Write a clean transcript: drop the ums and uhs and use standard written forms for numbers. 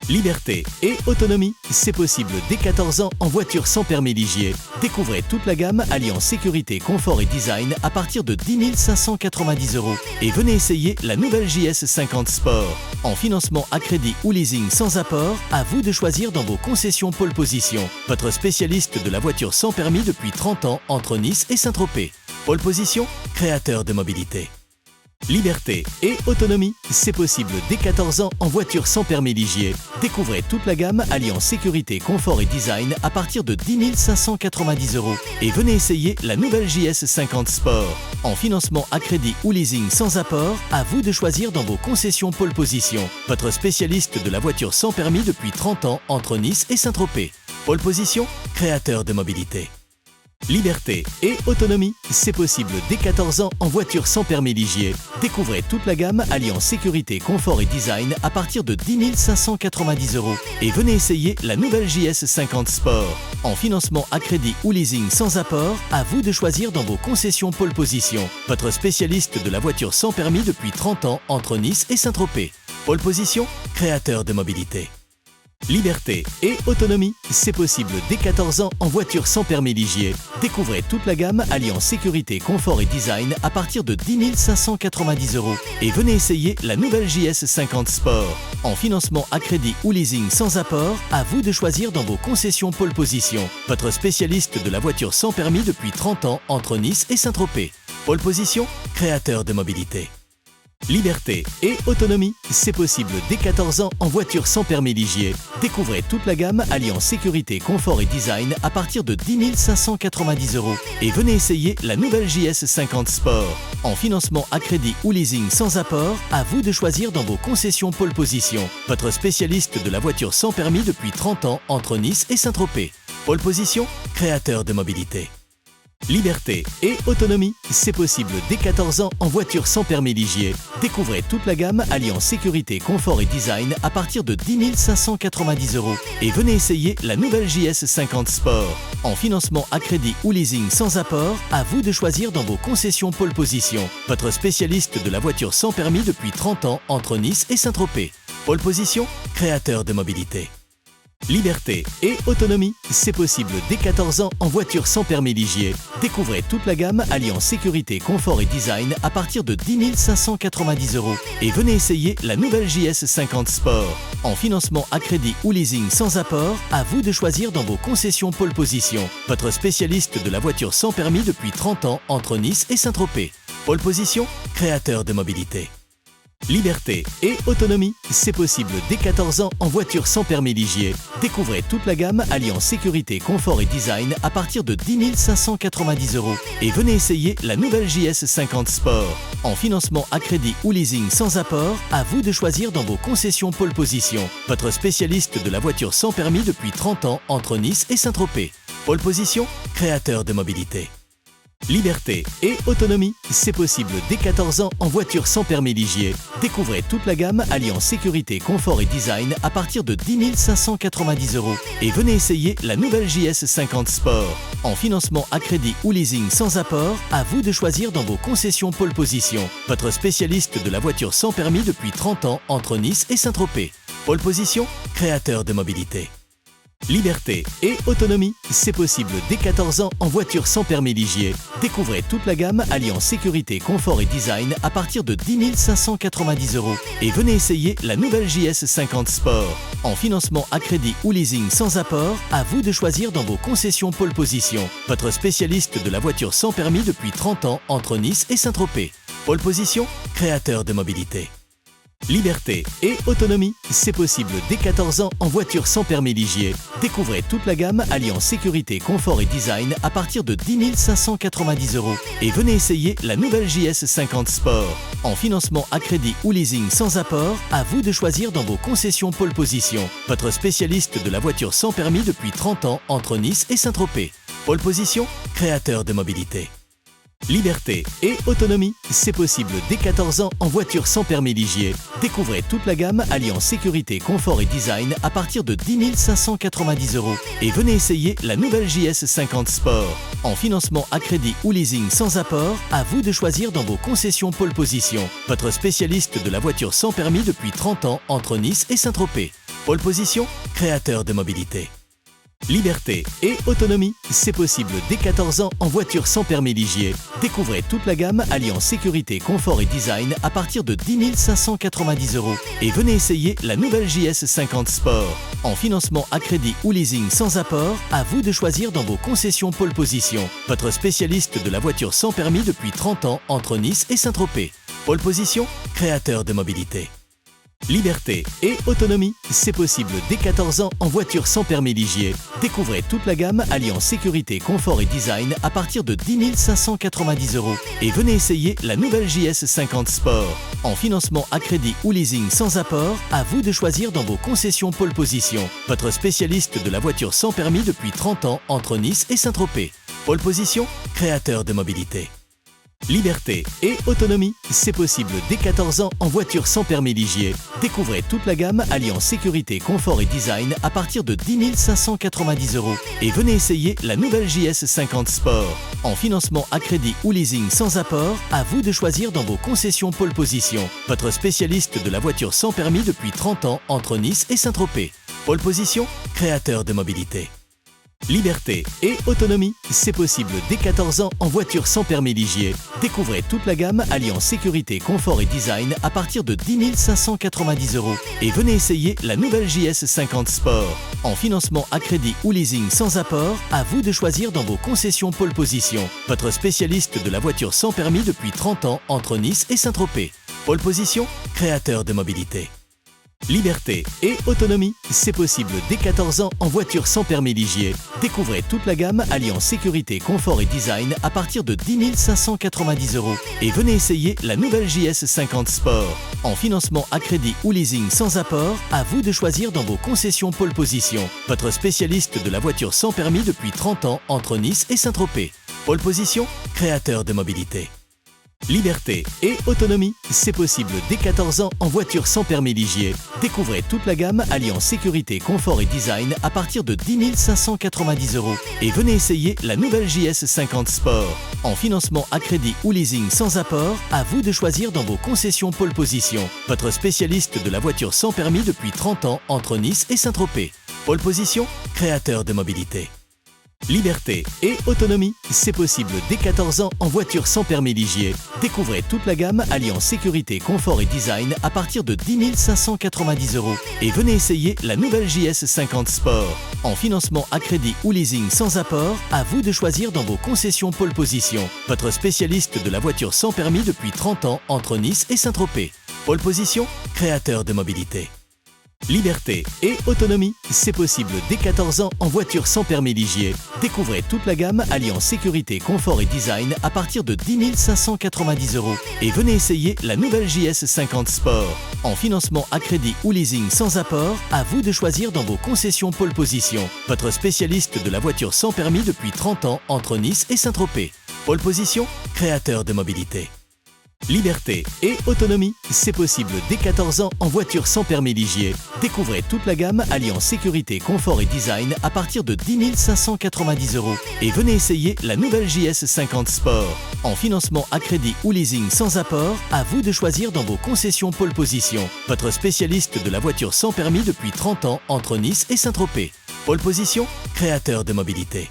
Liberté et autonomie, c'est possible dès 14 ans en voiture sans permis Ligier. Découvrez toute la gamme alliant sécurité, confort et design à partir de 10 590 € et venez essayer la nouvelle JS50 Sport. En financement à crédit ou leasing sans apport, à vous de choisir dans vos concessions pole position. Votre spécialiste de la voiture sans permis depuis 30 ans entre Nice et Saint-Tropez. Pole position, créateur de mobilité. Liberté et autonomie, c'est possible dès 14 ans en voiture sans permis Ligier. Découvrez toute la gamme alliant sécurité, confort et design à partir de 10 590 € et venez essayer la nouvelle JS50 Sport. En financement à crédit ou leasing sans apport, à vous de choisir dans vos concessions pole position. Votre spécialiste de la voiture sans permis depuis 30 ans entre Nice et Saint-Tropez. Pole position, créateur de mobilité. Liberté et autonomie, c'est possible dès 14 ans en voiture sans permis Ligier. Découvrez toute la gamme alliant sécurité, confort et design à partir de 10 590 € et venez essayer la nouvelle JS50 Sport. En financement à crédit ou leasing sans apport, à vous de choisir dans vos concessions pole position. Votre spécialiste de la voiture sans permis depuis 30 ans entre Nice et Saint-Tropez. Pole position, créateur de mobilité. Liberté et autonomie, c'est possible dès 14 ans en voiture sans permis Ligier. Découvrez toute la gamme alliant sécurité, confort et design à partir de 10 590 € et venez essayer la nouvelle JS50 Sport. En financement à crédit ou leasing sans apport, à vous de choisir dans vos concessions pole position. Votre spécialiste de la voiture sans permis depuis 30 ans entre Nice et Saint-Tropez. Pole position, créateur de mobilité. Liberté et autonomie, c'est possible dès 14 ans en voiture sans permis Ligier. Découvrez toute la gamme alliant sécurité, confort et design à partir de 10 590 € et venez essayer la nouvelle JS50 Sport. En financement à crédit ou leasing sans apport, à vous de choisir dans vos concessions pole position. Votre spécialiste de la voiture sans permis depuis 30 ans entre Nice et Saint-Tropez. Pole position, créateur de mobilité. Liberté et autonomie, c'est possible dès 14 ans en voiture sans permis Ligier. Découvrez toute la gamme alliant sécurité, confort et design à partir de 10 590 € et venez essayer la nouvelle JS50 Sport. En financement à crédit ou leasing sans apport, à vous de choisir dans vos concessions pole position. Votre spécialiste de la voiture sans permis depuis 30 ans entre Nice et Saint-Tropez. Pole position, créateur de mobilité. Liberté et autonomie, c'est possible dès 14 ans en voiture sans permis Ligier. Découvrez toute la gamme alliant sécurité, confort et design à partir de 10 590 € et venez essayer la nouvelle JS50 Sport. En financement à crédit ou leasing sans apport, à vous de choisir dans vos concessions pole position. Votre spécialiste de la voiture sans permis depuis 30 ans entre Nice et Saint-Tropez. Pole position, créateur de mobilité. Liberté et autonomie, c'est possible dès 14 ans en voiture sans permis Ligier. Découvrez toute la gamme alliant sécurité, confort et design à partir de 10 590 € et venez essayer la nouvelle JS50 Sport. En financement à crédit ou leasing sans apport, à vous de choisir dans vos concessions pole position. Votre spécialiste de la voiture sans permis depuis 30 ans entre Nice et Saint-Tropez. Pole position, créateur de mobilité. Liberté et autonomie, c'est possible dès 14 ans en voiture sans permis Ligier. Découvrez toute la gamme alliant sécurité, confort et design à partir de 10 590 € et venez essayer la nouvelle JS50 Sport. En financement à crédit ou leasing sans apport, à vous de choisir dans vos concessions pole position. Votre spécialiste de la voiture sans permis depuis 30 ans entre Nice et Saint-Tropez. Pole position, créateur de mobilité. Liberté et autonomie, c'est possible dès 14 ans en voiture sans permis Ligier. Découvrez toute la gamme alliant sécurité, confort et design à partir de 10 590 € et venez essayer la nouvelle JS50 Sport. En financement à crédit ou leasing sans apport, à vous de choisir dans vos concessions pole position. Votre spécialiste de la voiture sans permis depuis 30 ans entre Nice et Saint-Tropez. Pole position, créateur de mobilité. Liberté et autonomie, c'est possible dès 14 ans en voiture sans permis Ligier. Découvrez toute la gamme alliant sécurité, confort et design à partir de 10 590 € et venez essayer la nouvelle JS50 Sport. En financement à crédit ou leasing sans apport, à vous de choisir dans vos concessions pole position. Votre spécialiste de la voiture sans permis depuis 30 ans entre Nice et Saint-Tropez. Pole position, créateur de mobilité. Liberté et autonomie, c'est possible dès 14 ans en voiture sans permis Ligier. Découvrez toute la gamme alliant sécurité, confort et design à partir de 10 590 € et venez essayer la nouvelle JS50 Sport. En financement à crédit ou leasing sans apport, à vous de choisir dans vos concessions pole position. Votre spécialiste de la voiture sans permis depuis 30 ans entre Nice et Saint-Tropez. Pole position, créateur de mobilité. Liberté et autonomie, c'est possible dès 14 ans en voiture sans permis Ligier. Découvrez toute la gamme alliant sécurité, confort et design à partir de 10 590 € et venez essayer la nouvelle JS50 Sport. En financement à crédit ou leasing sans apport, à vous de choisir dans vos concessions Pole Position. Votre spécialiste de la voiture sans permis depuis 30 ans entre Nice et Saint-Tropez. Pole Position, créateur de mobilité. Liberté et autonomie, c'est possible dès 14 ans en voiture sans permis Ligier. Découvrez toute la gamme alliant sécurité, confort et design à partir de 10 590 € et venez essayer la nouvelle JS50 Sport. En financement à crédit ou leasing sans apport, à vous de choisir dans vos concessions Pole Position. Votre spécialiste de la voiture sans permis depuis 30 ans entre Nice et Saint-Tropez. Pole Position, créateur de mobilité. Liberté et autonomie, c'est possible dès 14 ans en voiture sans permis Ligier. Découvrez toute la gamme alliant sécurité, confort et design à partir de 10 590 € et venez essayer la nouvelle JS50 Sport. En financement à crédit ou leasing sans apport, à vous de choisir dans vos concessions Pole Position. Votre spécialiste de la voiture sans permis depuis 30 ans entre Nice et Saint-Tropez. Pole Position, créateur de mobilité. Liberté et autonomie, c'est possible dès 14 ans en voiture sans permis Ligier. Découvrez toute la gamme alliant sécurité, confort et design à partir de 10 590 € et venez essayer la nouvelle JS50 Sport. En financement à crédit ou leasing sans apport, à vous de choisir dans vos concessions Pole Position. Votre spécialiste de la voiture sans permis depuis 30 ans entre Nice et Saint-Tropez. Pole Position, créateur de mobilité. Liberté et autonomie, c'est possible dès 14 ans en voiture sans permis Ligier. Découvrez toute la gamme alliant sécurité, confort et design à partir de 10 590 € et venez essayer la nouvelle JS50 Sport. En financement à crédit ou leasing sans apport, à vous de choisir dans vos concessions Pole Position. Votre spécialiste de la voiture sans permis depuis 30 ans entre Nice et Saint-Tropez. Pole Position, créateur de mobilité. Liberté et autonomie, c'est possible dès 14 ans en voiture sans permis Ligier. Découvrez toute la gamme alliant sécurité, confort et design à partir de 10 590 € et venez essayer la nouvelle JS50 Sport. En financement à crédit ou leasing sans apport, à vous de choisir dans vos concessions Pole Position. Votre spécialiste de la voiture sans permis depuis 30 ans entre Nice et Saint-Tropez. Pole Position, créateur de mobilité. Liberté et autonomie, c'est possible dès 14 ans en voiture sans permis Ligier. Découvrez toute la gamme alliant sécurité, confort et design à partir de 10 590 € et venez essayer la nouvelle JS50 Sport. En financement à crédit ou leasing sans apport, à vous de choisir dans vos concessions Pole Position. Votre spécialiste de la voiture sans permis depuis 30 ans entre Nice et Saint-Tropez. Pole Position, créateur de mobilité. Liberté et autonomie, c'est possible dès 14 ans en voiture sans permis Ligier. Découvrez toute la gamme alliant sécurité, confort et design à partir de 10 590 € et venez essayer la nouvelle JS50 Sport. En financement à crédit ou leasing sans apport, à vous de choisir dans vos concessions Pole Position. Votre spécialiste de la voiture sans permis depuis 30 ans entre Nice et Saint-Tropez. Pole Position, créateur de mobilité. Liberté et autonomie, c'est possible dès 14 ans en voiture sans permis Ligier. Découvrez toute la gamme alliant sécurité, confort et design à partir de 10 590 € et venez essayer la nouvelle JS50 Sport. En financement à crédit ou leasing sans apport, à vous de choisir dans vos concessions Pole Position. Votre spécialiste de la voiture sans permis depuis 30 ans entre Nice et Saint-Tropez. Pole Position, créateur de mobilité.